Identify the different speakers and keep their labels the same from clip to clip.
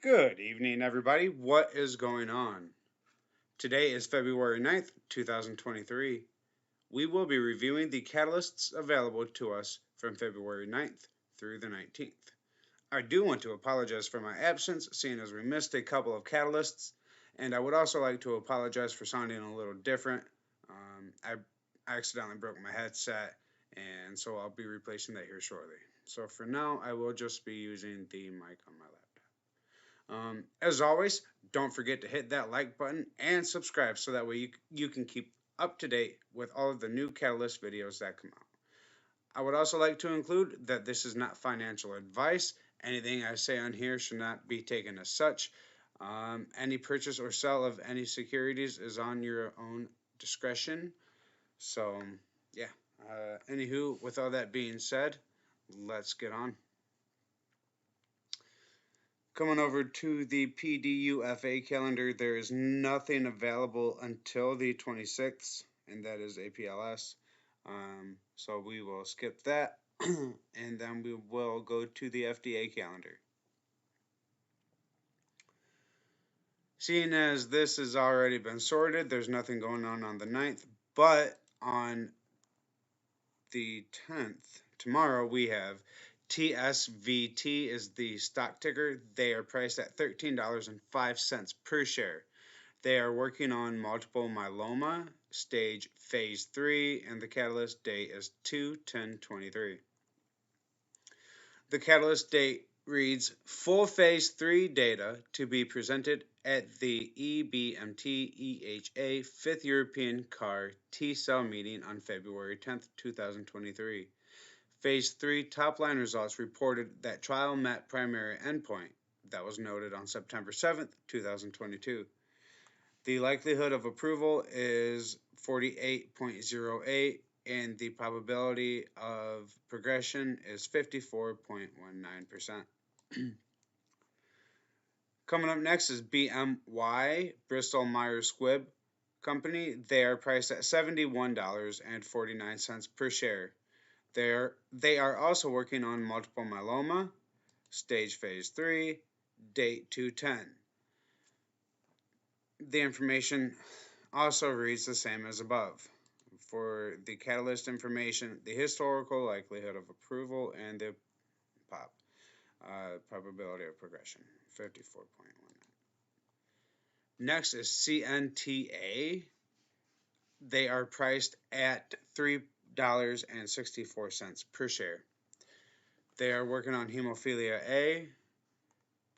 Speaker 1: Good evening, everybody. What is going on? Today is February 9th, 2023. We will be reviewing the catalysts available to us from February 9th through the 19th. I do want to apologize for my absence, seeing as we missed a couple of catalysts, and I would also like to apologize for sounding a little different. I accidentally broke my headset, and so I'll be replacing that here shortly. So for now, I will just be using the mic on my laptop. As always, don't forget to hit that like button and subscribe so that way you can keep up to date with all of the new Catalyst videos that come out. I would also like to include that this is not financial advice. Anything I say on here should not be taken as such. Any purchase or sale of any securities is on your own discretion. So, yeah. Anywho, with all that being said, let's get on. Coming over to the PDUFA calendar, there is nothing available until the 26th, and that is APLS. So we will skip that, and then we will go to the FDA calendar. Seeing as this has already been sorted, there's nothing going on the 9th, but on the 10th, tomorrow, we have TSVT is the stock ticker. They are priced at $13.05 per share. They are working on multiple myeloma, stage phase 3, and the catalyst date is 2/10/23. The catalyst date reads full phase 3 data to be presented at the EBMT-EHA 5th European CAR T-cell meeting on February 10th, 2023. Phase 3 top-line results reported that trial met primary endpoint. That was noted on September 7th, 2022. The likelihood of approval is 48.08, and the probability of progression is 54.19%. Coming up next is BMY, Bristol Myers Squibb Company. They are priced at $71.49 per share. They are also working on multiple myeloma, stage phase 3, date 2/10. The information also reads the same as above. For the catalyst information, the historical likelihood of approval and the probability of progression, 54.19. Next is CNTA. They are priced at $3.64 per share. They are working on hemophilia A.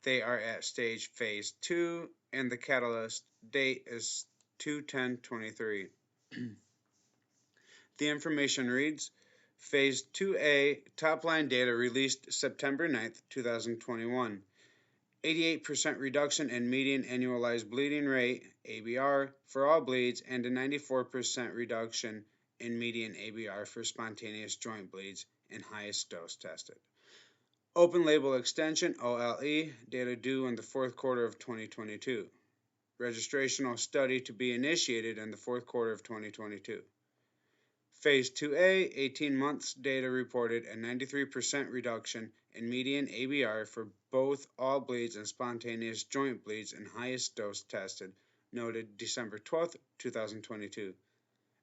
Speaker 1: They are at stage phase 2, and the catalyst date is 2/10/23. The information reads, Phase 2A top-line data released September 9th, 2021. 88% reduction in median annualized bleeding rate, ABR, for all bleeds, and a 94% reduction in median ABR for spontaneous joint bleeds in highest dose tested. Open label extension, OLE, data due in the fourth quarter of 2022. Registrational study to be initiated in the fourth quarter of 2022. Phase 2A, 18 months data reported a 93% reduction in median ABR for both all bleeds and spontaneous joint bleeds in highest dose tested, noted December 12th, 2022.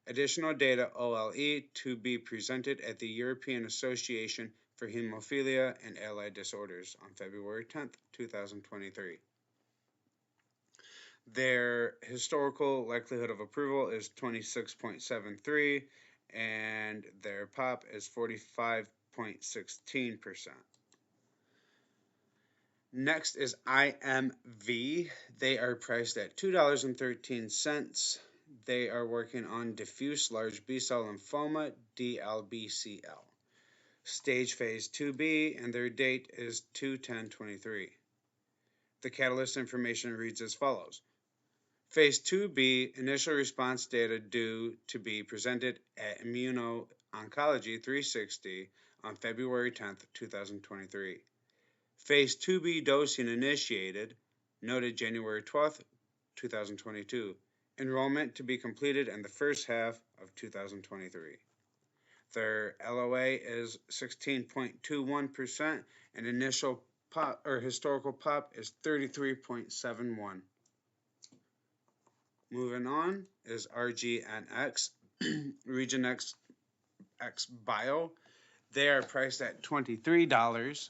Speaker 1: Additional data OLE to be presented at the European Association for Hemophilia and Allied Disorders on February 10th, 2023. Their historical likelihood of approval is 26.73, and their POP is 45.16%. Next is IMV. They are priced at $2.13. They are working on diffuse large B-cell lymphoma, DLBCL. Stage phase 2B, and their date is 2/10/23. The catalyst information reads as follows. Phase 2B initial response data due to be presented at Immuno-Oncology 360 on February 10th, 2023. Phase 2B dosing initiated, noted January 12th, 2022. Enrollment to be completed in the first half of 2023. Their LOA is 16.21%, and initial pop or historical pop is 33.71. Moving on is RGNX, Region X Bio. They are priced at $23,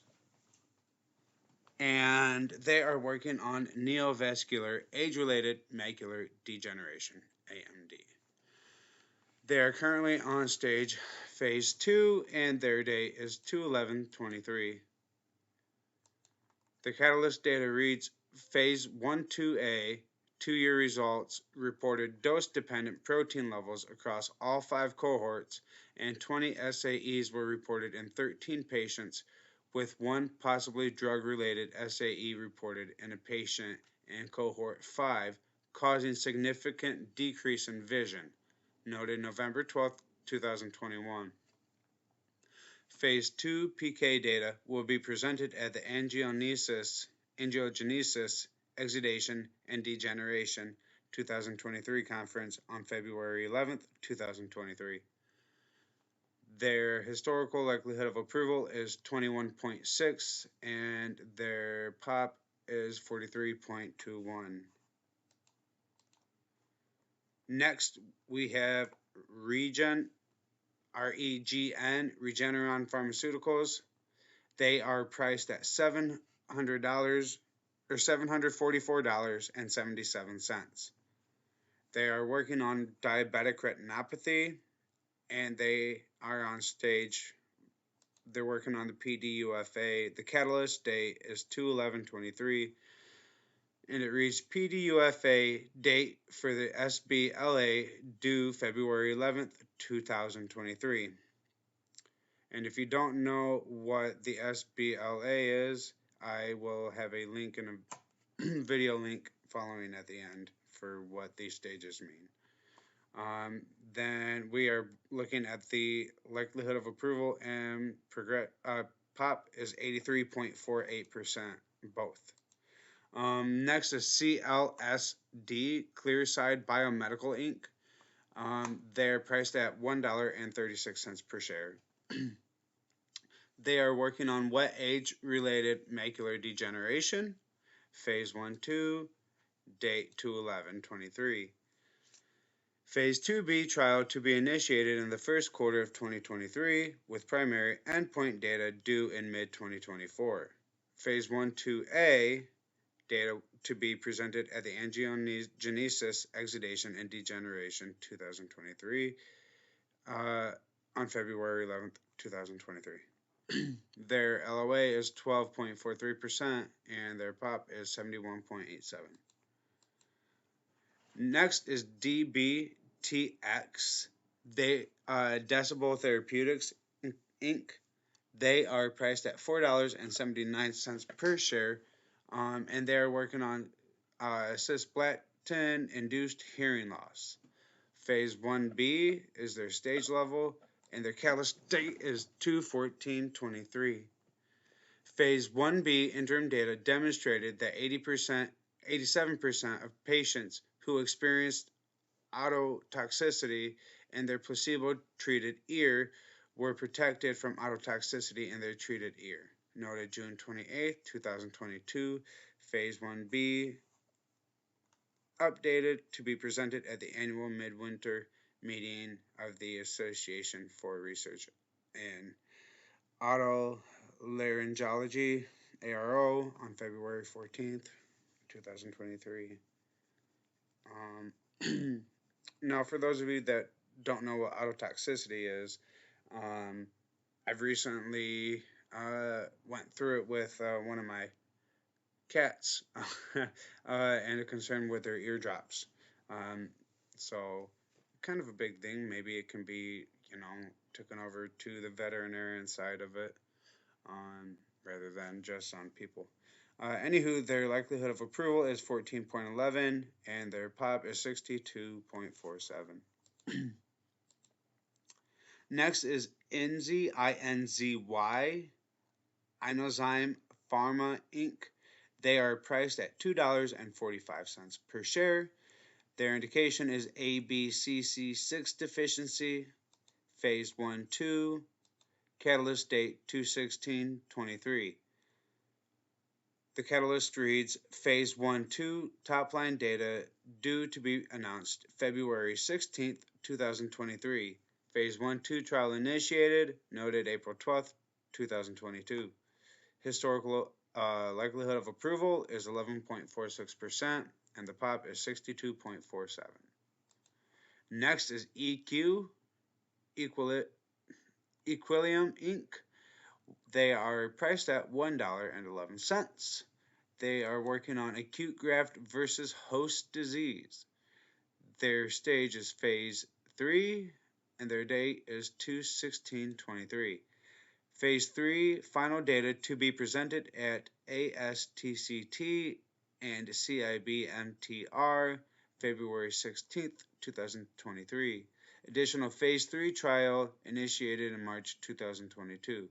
Speaker 1: and they are working on neovascular age-related macular degeneration, AMD. They are currently on stage phase 2, and their date is 2/11/23. The Catalyst data reads phase 1/2A 2-year results reported dose-dependent protein levels across all 5 cohorts, and 20 SAEs were reported in 13 patients, with 1 possibly drug-related SAE reported in a patient in cohort 5, causing significant decrease in vision, noted November 12, 2021. Phase 2 PK data will be presented at the Angiogenesis, Exudation, and Degeneration 2023 conference on February 11, 2023. Their historical likelihood of approval is 21.6, and their POP is 43.21. Next, we have Regeneron Pharmaceuticals. They are priced at $700 or $744.77. They are working on diabetic retinopathy, and they are on stage. They're working on the PDUFA. The catalyst date is 2/11/23, and it reads PDUFA date for the SBLA due February 11th, 2023. And if you don't know what the SBLA is, I will have a link in a video link following at the end for what these stages mean. Then we are looking at the likelihood of approval, and POP is 83.48%, both. Next is CLSD, Clearside Biomedical Inc. They're priced at $1.36 per share. They are working on wet age-related macular degeneration, phase 1/2, date 2/11/23. Phase 2B trial to be initiated in the first quarter of 2023, with primary endpoint data due in mid-2024. Phase 1/2A data to be presented at the Angiogenesis, Exudation, and Degeneration 2023 on February 11th, 2023. Their LOA is 12.43%, and their POP is 71.87. Next is DBTX, Decibel Therapeutics, Inc. They are priced at $4.79 per share, and they are working on cisplatin-induced hearing loss. Phase 1B is their stage level, and their catalyst date is 2/14/23. Phase 1B interim data demonstrated that 87% of patients who experienced ototoxicity in their placebo-treated ear were protected from ototoxicity in their treated ear. Noted June 28, 2022. Phase 1B updated to be presented at the annual midwinter meeting of the Association for Research in Otolaryngology, ARO, on February 14th, 2023. Now, for those of you that don't know what ototoxicity is, I've recently went through it with one of my cats and a concern with their eardrops. So kind of a big thing. Maybe it can be, taken over to the veterinarian side of it rather than just on people. Anywho, their likelihood of approval is 14.11, and their POP is 62.47. Next is INZY, INZY, Inozyme Pharma Inc. They are priced at $2.45 per share. Their indication is ABCC6 deficiency, phase 1/2, catalyst date 2/16/23. The catalyst reads Phase 1-2 top-line data due to be announced February 16th, 2023. Phase 1-2 trial initiated, noted April 12th, 2022. Historical likelihood of approval is 11.46%, and the POP is 62.47. Next is EQ, Equilium Inc. They are priced at $1.11. They are working on acute graft versus host disease. Their stage is phase 3, and their date is 2/16/23. Phase 3 final data to be presented at ASTCT and CIBMTR February 16th, 2023. Additional Phase 3 trial initiated in March 2022.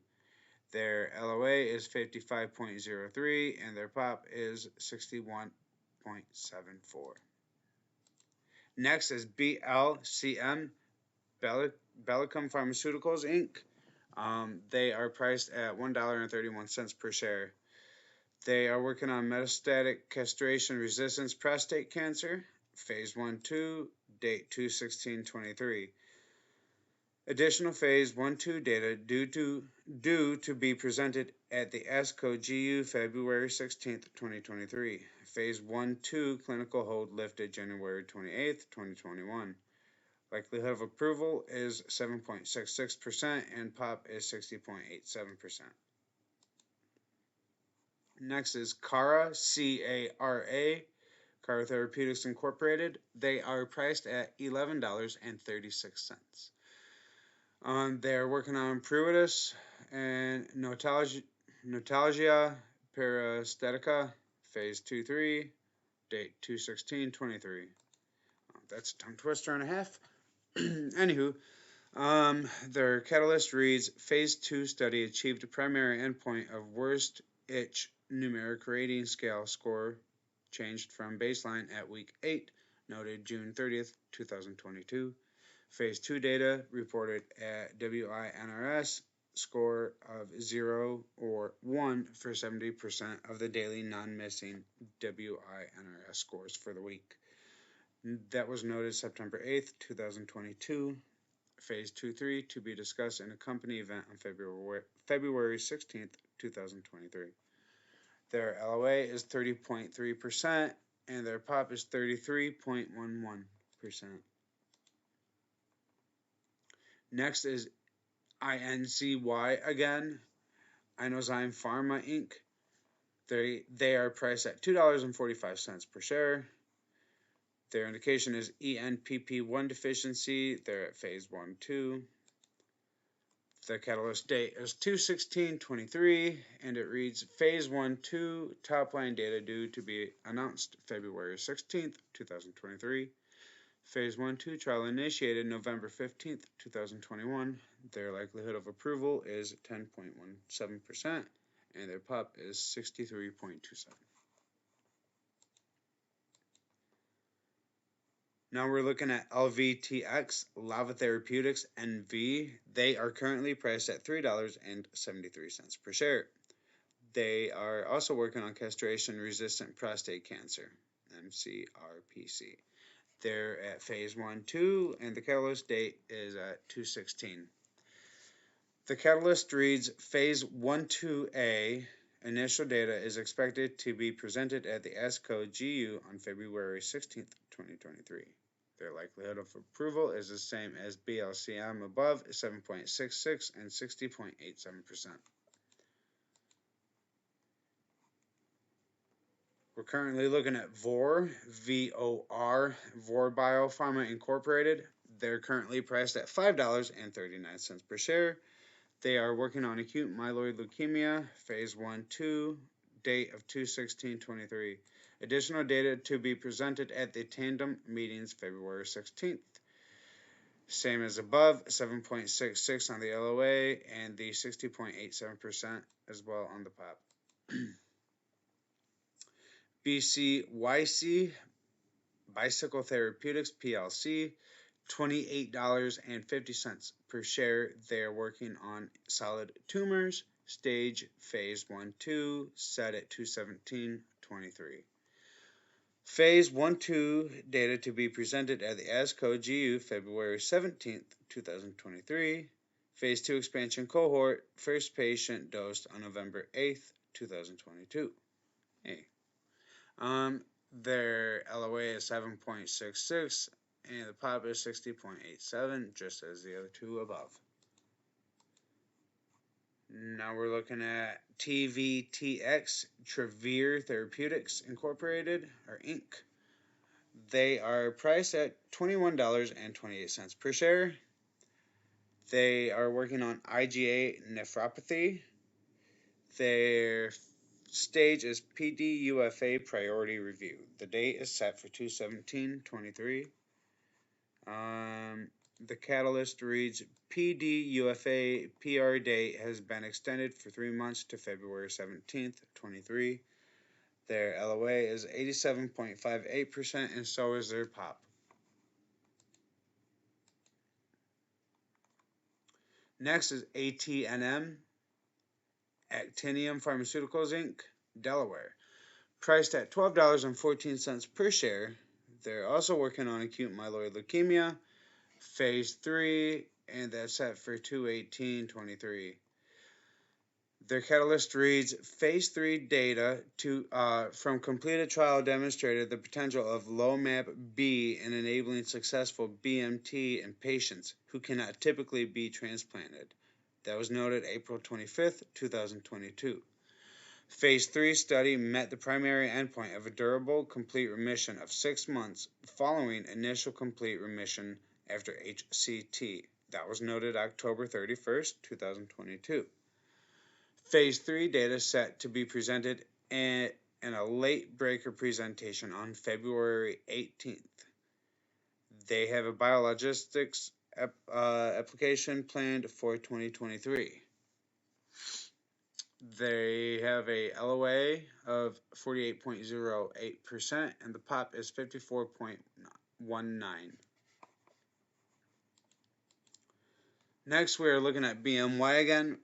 Speaker 1: Their LOA is 55.03 and their POP is 61.74. Next is BLCM, Bellicum Pharmaceuticals Inc. They are priced at $1.31 per share. They are working on metastatic castration-resistant prostate cancer, phase 1-2, date 2/16/23. Additional phase 1-2 data due to be presented at the ASCO GU February 16th, 2023. Phase 1-2 clinical hold lifted January 28th, 2021. Likelihood of approval is 7.66% and POP is 60.87%. Next is Cara, C-A-R-A, Cara Therapeutics Incorporated. They are priced at $11.36. They are working on pruritus and notalgia paresthetica, phase 2-3, date 2/16/23. That's a tongue twister and a half. Anywho, their catalyst reads, Phase 2 study achieved a primary endpoint of worst itch numeric rating scale score changed from baseline at week 8, noted June 30th, 2022. Phase 2 data reported at WI-NRS score of 0 or 1 for 70% of the daily non-missing WI-NRS scores for the week. That was noted September 8th, 2022. Phase 2-3 to be discussed in a company event on February 16th, 2023. Their LOA is 30.3% and their POP is 33.11%. Next is INCY again, Inozyme Pharma Inc. They are priced at $2.45 per share. Their indication is ENPP1 deficiency. They're at phase 1-2. The catalyst date is 2/16/23, and it reads phase 1-2 top-line data due to be announced February 16th, 2023. Phase 1-2 trial initiated November 15th, 2021. Their likelihood of approval is 10.17%, and their POP is 63.27. Now we're looking at LVTX, Lava Therapeutics, NV. They are currently priced at $3.73 per share. They are also working on castration-resistant prostate cancer, MCRPC. They're at phase 1-2, and the catalyst date is at 2/16. The catalyst reads phase 1-2A. Initial data is expected to be presented at the ASCO GU on February 16th, 2023. Their likelihood of approval is the same as BLCM above, 7.66 and 60.87%. We're currently looking at VOR, V-O-R, VOR Biopharma Incorporated. They're currently priced at $5.39 per share. They are working on acute myeloid leukemia, phase 1-2, date of 2/16/23. Additional data to be presented at the Tandem meetings February 16th. Same as above, 7.66 on the LOA and the 60.87% as well on the POP. BCYC, Bicycle Therapeutics PLC, $28.50 per share. They are working on solid tumors, stage phase 1-2, set at 2/17/23. Phase 1-2 data to be presented at the ASCO GU February 17th, 2023. Phase 2 expansion cohort, first patient dosed on November 8th, 2022. Hey. Their LOA is 7.66 and the POP is 60.87, just as the other two above. Now we're looking at TVTX, Travere Therapeutics Incorporated, or Inc. They are priced at $21.28 per share. They are working on IgA nephropathy. Their stage is PDUFA priority review. The date is set for 2/17/23. The catalyst reads PDUFA PR date has been extended for 3 months to February 17th, 23. Their LOA is 87.58% and so is their POP. Next is ATNM, Actinium Pharmaceuticals Inc., Delaware. Priced at $12.14 per share. They're also working on acute myeloid leukemia, phase 3, and that's set for 2/18/23. Their catalyst reads, phase 3 data from completed trial demonstrated the potential of LOMAP-B in enabling successful BMT in patients who cannot typically be transplanted. That was noted April 25th, 2022. Phase 3 study met the primary endpoint of a durable complete remission of 6 months following initial complete remission after HCT. That was noted October 31st, 2022. Phase 3 data set to be presented in a late breaker presentation on February 18th. They have a biologistics application planned for 2023. They have a LOA of 48.08% and the POP is 54.19. Next, we are looking at BMY again.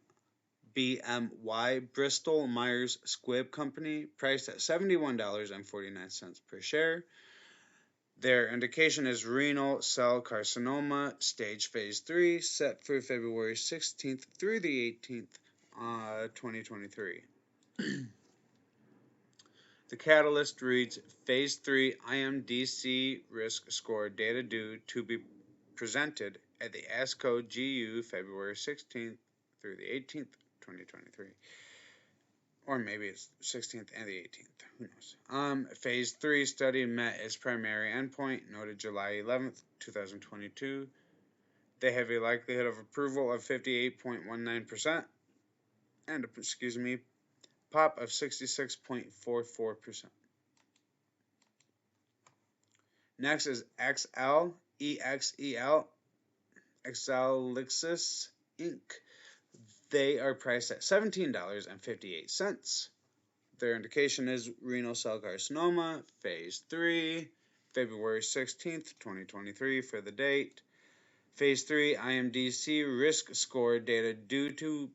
Speaker 1: BMY, Bristol Myers Squibb Company, priced at $71.49 per share. Their indication is renal cell carcinoma, stage phase 3, set for February 16th through the 18th, 2023. The catalyst reads, phase 3 IMDC risk score data due to be presented at the ASCO GU February 16th through the 18th, 2023. Or maybe it's 16th and the 18th. Who knows? Phase 3 study met its primary endpoint, noted July 11th, 2022. They have a likelihood of approval of 58.19% and, POP of 66.44%. Next is XL, EXEL, Exelixis Inc. They are priced at $17.58. Their indication is renal cell carcinoma, phase 3, February 16th, 2023 for the date. Phase 3 IMDC risk score data due to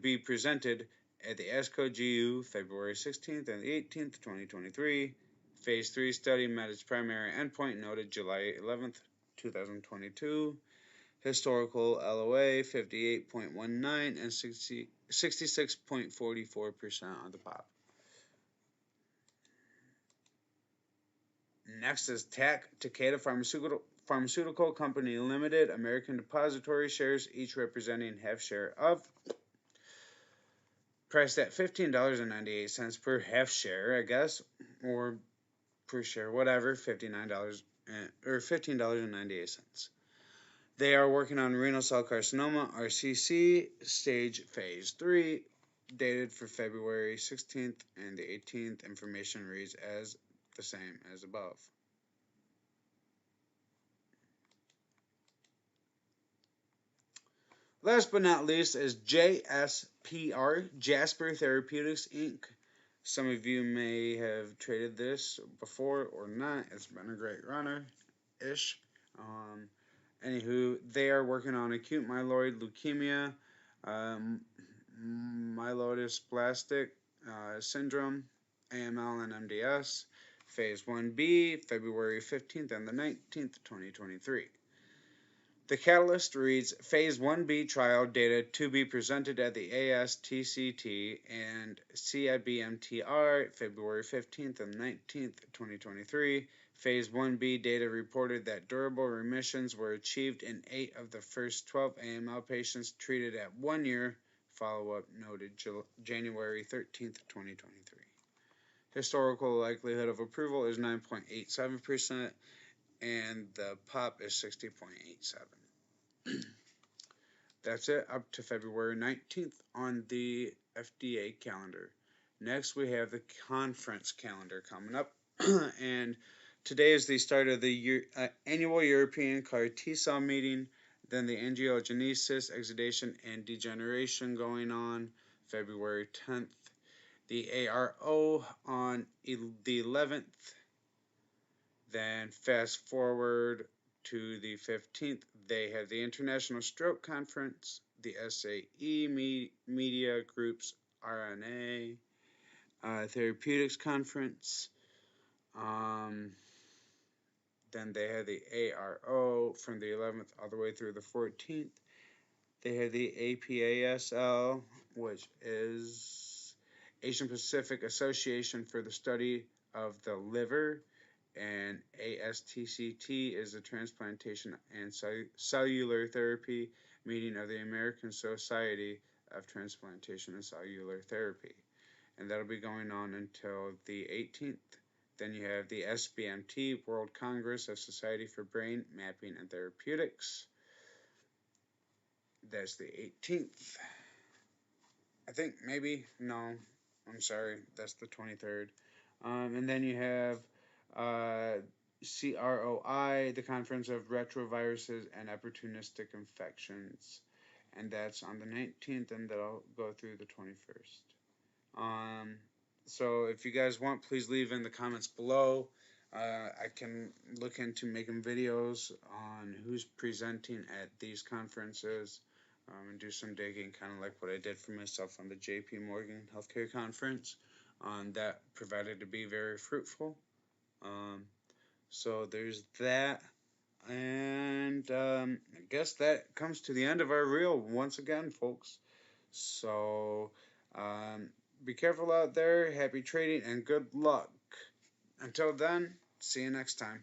Speaker 1: be presented at the ASCO GU February 16th and the 18th, 2023. Phase 3 study met its primary endpoint, noted July 11th, 2022. Historical LOA 58.19 and 66.44% on the POP. Next is Takeda Pharmaceutical Company Limited, American Depository Shares, each representing half share of, priced at $15.98 per half share, I guess, or per share, whatever, $15.98. They are working on renal cell carcinoma, RCC, stage phase 3, dated for February 16th and the 18th. Information reads as the same as above. Last but not least is JSPR, Jasper Therapeutics Inc. Some of you may have traded this before or not. It's been a great runner-ish. Anywho, they are working on acute myeloid leukemia, myelodysplastic syndrome, AML and MDS, Phase 1B, February 15th and the 19th, 2023. The catalyst reads Phase 1B trial data to be presented at the ASTCT and CIBMTR February 15th and 19th, 2023. Phase 1B data reported that durable remissions were achieved in 8 of the first 12 AML patients treated at 1 year. Follow-up noted January 13th, 2023. Historical likelihood of approval is 9.87%, and the POP is 60.87. That's it, up to February 19th on the FDA calendar. Next, we have the conference calendar coming up, and today is the start of the annual European CAR T-cell meeting, then the angiogenesis, exudation, and degeneration going on February 10th, the ARO on the 11th, then fast forward to the 15th, they have the International Stroke Conference, the SAE Media Group's RNA Therapeutics Conference. Then they have the ARO from the 11th all the way through the 14th. They have the APASL, which is Asian Pacific Association for the Study of the Liver, and ASTCT is the Transplantation and Cellular Therapy meeting of the American Society of Transplantation and Cellular Therapy, and that'll be going on until the 18th. Then you have the SBMT, World Congress of Society for Brain Mapping and Therapeutics. That's the 18th. I think maybe, no, I'm sorry, that's the 23rd. And then you have CROI, the Conference of Retroviruses and Opportunistic Infections, and that's on the 19th, and that'll go through the 21st. So if you guys want, please leave in the comments below. I can look into making videos on who's presenting at these conferences, and do some digging, kind of like what I did for myself on the JP Morgan Healthcare Conference. That provided to be very fruitful. So there's that. And I guess that comes to the end of our reel once again, folks. So be careful out there, happy trading, and good luck. Until then, see you next time.